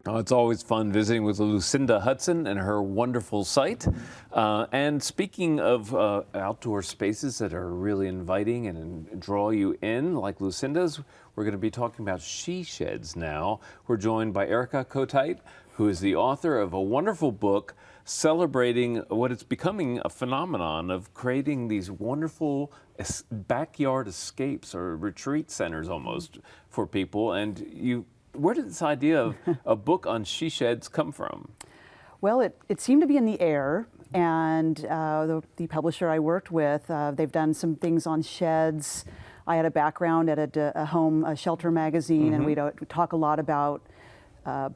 Oh, it's always fun visiting with Lucinda Hudson and her wonderful site. And speaking of outdoor spaces that are really inviting and draw you in, like Lucinda's, we're going to be talking about she sheds now. We're joined by Erika Kotite, who is the author of a wonderful book celebrating what it's becoming a phenomenon of creating these wonderful backyard escapes or retreat centers almost for people. And where did this idea of a book on she sheds come from? Well, it seemed to be in the air, and the publisher I worked with, they've done some things on sheds. I had a background at a shelter magazine, and we'd talk a lot about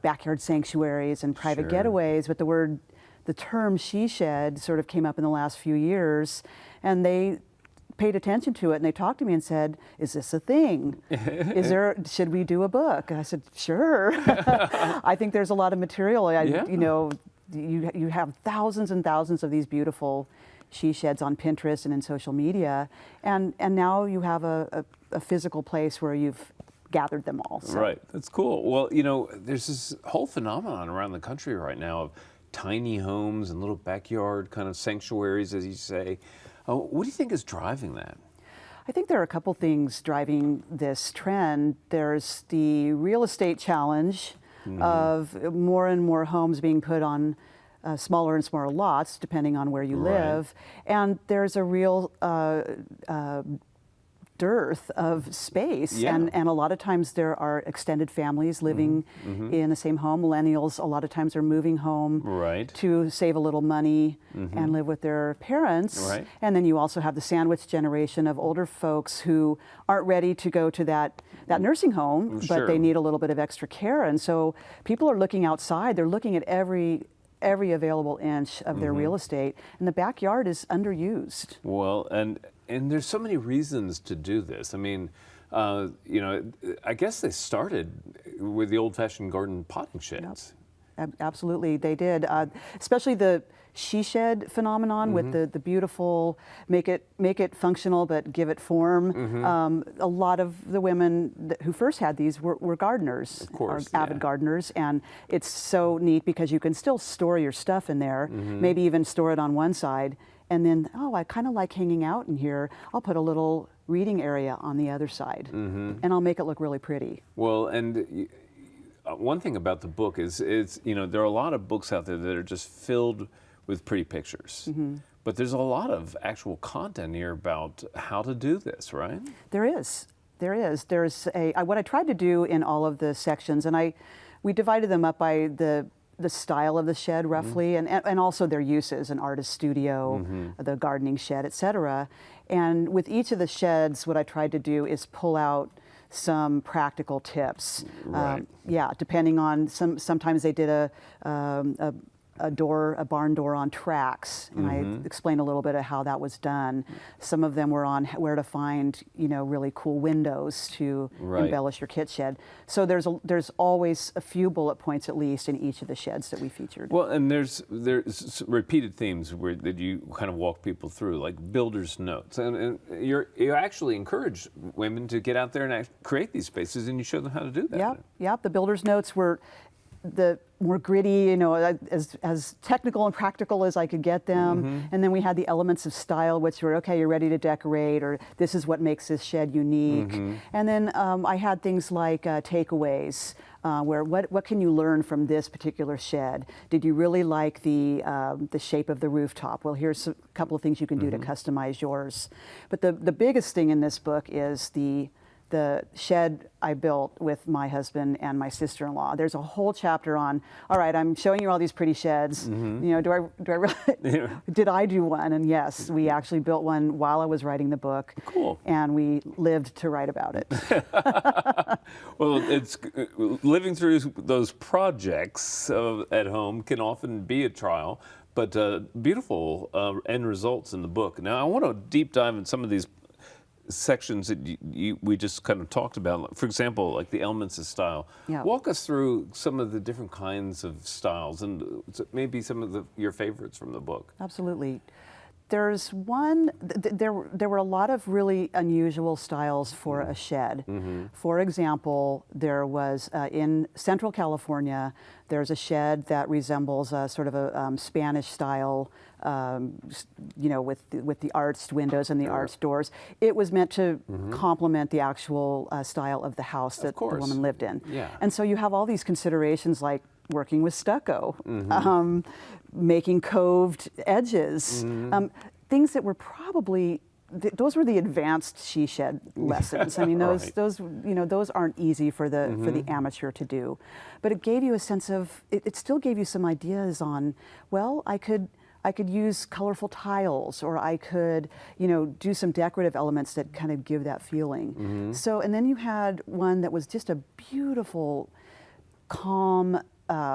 backyard sanctuaries and private getaways, but the term she shed sort of came up in the last few years, and they paid attention to it, and they talked to me and said, "Is this a thing? Should we do a book?" And I said, "Sure." I think there's a lot of material. You know, you have thousands and thousands of these beautiful she sheds on Pinterest and in social media, and now you have a physical place where you've gathered them all. So. Right, that's cool. Well, you know, there's this whole phenomenon around the country right now of tiny homes and little backyard kind of sanctuaries, as you say. What do you think is driving that? I think there are a couple things driving this trend. There's the real estate challenge of more and more homes being put on smaller and smaller lots, depending on where you live. And there's a real dearth of space, and a lot of times there are extended families living in the same home. Millennials a lot of times are moving home to save a little money and live with their parents. And then you also have the sandwich generation of older folks who aren't ready to go to that nursing home, but they need a little bit of extra care. And so people are looking outside. They're looking at every available inch of their real estate, and the backyard is underused. Well, and there's so many reasons to do this. I mean, you know, I guess they started with the old-fashioned garden potting sheds. Absolutely, they did. Especially the she shed phenomenon with the beautiful, make it functional but give it form. A lot of the women who first had these were gardeners, of course, avid gardeners, and it's so neat because you can still store your stuff in there, maybe even store it on one side, and then, oh, I kind of like hanging out in here. I'll put a little reading area on the other side, and I'll make it look really pretty. Well, and one thing about the book is you know, there are a lot of books out there that are just filled with pretty pictures. But there's a lot of actual content here about how to do this, right? There is. There's what I tried to do in all of the sections, and we divided them up by the style of the shed roughly, and also their uses, an artist studio, the gardening shed, etc. And with each of the sheds, what I tried to do is pull out some practical tips. Depending on sometimes they did a barn door on tracks, and I explained a little bit of how that was done. Some of them were on where to find, you know, really cool windows to embellish your kit shed. So there's always a few bullet points at least in each of the sheds that we featured. Well, and there's repeated themes that you kind of walk people through, like builder's notes, and you actually encourage women to get out there and create these spaces, and you show them how to do that. Yeah. The builder's notes were the more gritty, you know, as technical and practical as I could get them. And then we had the elements of style, which were, okay, you're ready to decorate, or this is what makes this shed unique. And then I had things like takeaways, where what can you learn from this particular shed? Did you really like the shape of the rooftop? Well, here's a couple of things you can do to customize yours. But the biggest thing in this book is the shed I built with my husband and my sister-in-law. There's a whole chapter on, all right, I'm showing you all these pretty sheds. You know, do I really, did I do one? And yes, we actually built one while I was writing the book. Cool. And we lived to write about it. Well, it's living through those projects at home can often be a trial, but beautiful end results in the book. Now, I want to deep dive in some of these sections that we just kind of talked about. For example, like the elements of style. Walk us through some of the different kinds of styles and maybe some of your favorites from the book. Absolutely. There's one, there were a lot of really unusual styles for a shed. For example, there was in Central California, there's a shed that resembles a sort of a Spanish style, you know, with the arched windows and the arched doors. It was meant to complement the actual style of the house that the woman lived in. Yeah. And so you have all these considerations like working with stucco, making coved edges, things that were probably those were the advanced she shed lessons. I mean, those you know, those aren't easy for the amateur to do, but it gave you a sense of it still gave you some ideas on, well, I could use colorful tiles, or I could, you know, do some decorative elements that kind of give that feeling. So, and then you had one that was just a beautiful, calm,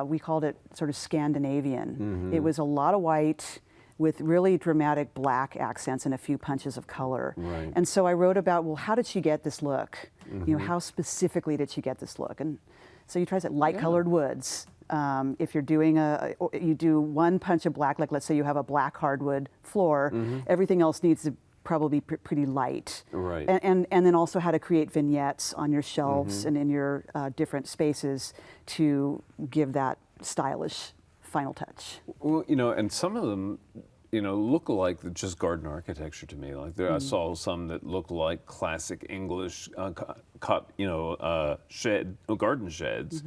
we called it sort of Scandinavian. It was a lot of white with really dramatic black accents and a few punches of color. And so I wrote about, well, how did she get this look? You know, how specifically did she get this look? And so you try to light colored woods. If you're doing you do one punch of black, like let's say you have a black hardwood floor, everything else needs to probably be pretty light. And then also how to create vignettes on your shelves and in your different spaces to give that stylish final touch. Well, you know, and some of them, you know, look like just garden architecture to me. Like I saw some that looked like classic English, you know, garden sheds.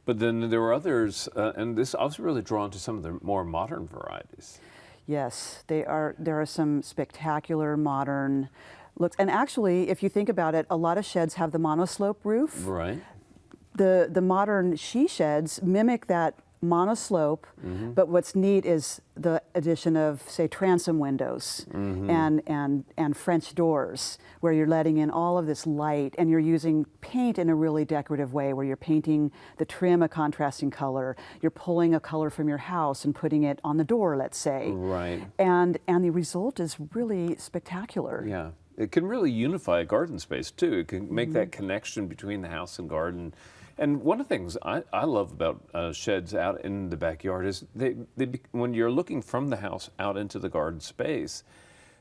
But then there were others, and this I was really drawn to some of the more modern varieties. Yes, there are some spectacular modern looks. And actually, if you think about it, a lot of sheds have the monoslope roof. The modern she sheds mimic that monoslope, but what's neat is the addition of, say, transom windows and French doors, where you're letting in all of this light, and you're using paint in a really decorative way, where you're painting the trim a contrasting color. You're pulling a color from your house and putting it on the door, let's say. And the result is really spectacular. Yeah. It can really unify a garden space too. It can make that connection between the house and garden. And one of the things I love about sheds out in the backyard is when you're looking from the house out into the garden space,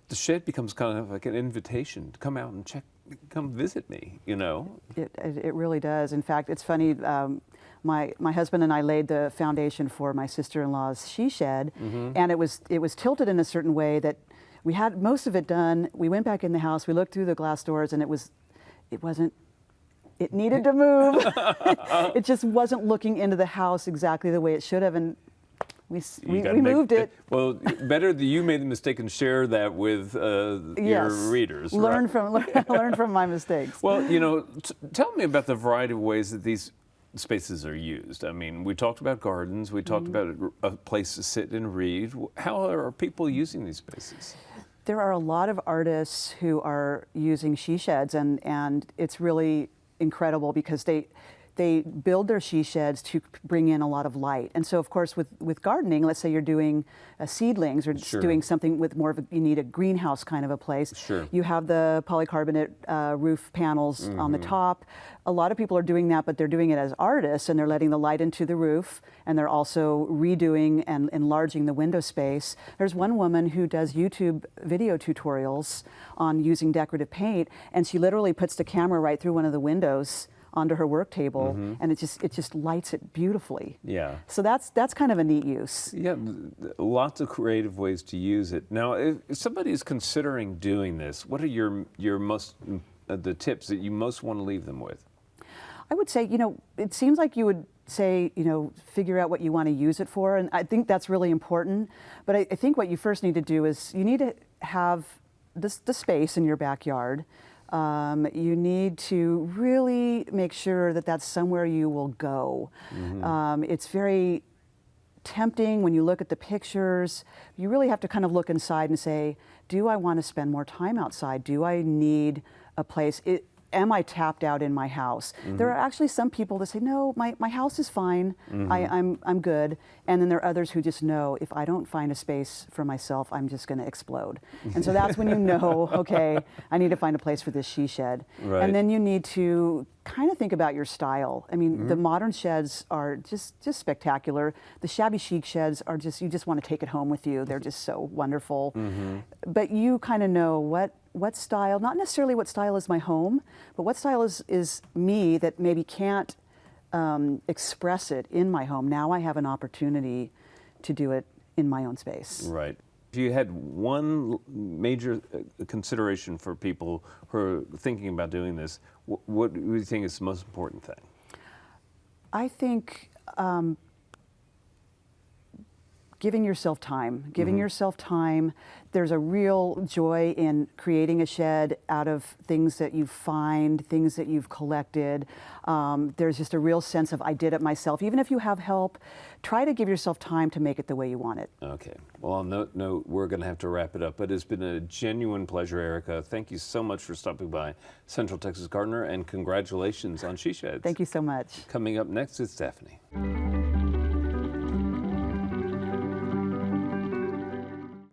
the shed becomes kind of like an invitation to come out and come visit me, you know? It really does. In fact, it's funny, my husband and I laid the foundation for my sister-in-law's she shed, and it was tilted in a certain way that we had most of it done. We went back in the house, we looked through the glass doors, and it needed to move. It just wasn't looking into the house exactly the way it should have, and we moved it. Well, better that you made the mistake and share that with your readers. Learn from my mistakes. Well, you know, tell me about the variety of ways that these spaces are used. I mean, we talked about gardens. We talked about a place to sit and read. How are people using these spaces? There are a lot of artists who are using she sheds, and it's really incredible because they build their she sheds to bring in a lot of light. And so, of course, with gardening, let's say you're doing seedlings or doing something with more of you need a greenhouse kind of a place. You have the polycarbonate roof panels on the top. A lot of people are doing that, but they're doing it as artists, and they're letting the light into the roof, and they're also redoing and enlarging the window space. There's one woman who does YouTube video tutorials on using decorative paint, and she literally puts the camera right through one of the windows onto her work table, and it just lights it beautifully. Yeah. So that's kind of a neat use. Yeah, lots of creative ways to use it. Now, if somebody is considering doing this, what are your most the tips that you most want to leave them with? I would say, you know, it seems like you would say, you know, figure out what you want to use it for, and I think that's really important. But I think what you first need to do is you need to have the space in your backyard. You need to really make sure that that's somewhere you will go. It's very tempting when you look at the pictures. You really have to kind of look inside and say, do I want to spend more time outside? Do I need a place? am I tapped out in my house? There are actually some people that say, no, my house is fine, I'm good. And then there are others who just know, if I don't find a space for myself, I'm just going to explode. And so that's when you know, okay, I need to find a place for this she shed. Right. And then you need to kind of think about your style. I mean, the modern sheds are just spectacular. The shabby chic sheds are just, you just want to take it home with you. They're just so wonderful. But you kind of know what style, not necessarily what style is my home, but what style is me that maybe can't express it in my home. Now I have an opportunity to do it in my own space. Right. If you had one major consideration for people who are thinking about doing this, what do you think is the most important thing? I think giving yourself time. Giving yourself time. There's a real joy in creating a shed out of things that you find, things that you've collected. There's just a real sense of, I did it myself. Even if you have help, try to give yourself time to make it the way you want it. Okay. Well, on that note, we're going to have to wrap it up. But it's been a genuine pleasure, Erika. Thank you so much for stopping by Central Texas Gardener, and congratulations on She Sheds. Thank you so much. Coming up next is Stephanie.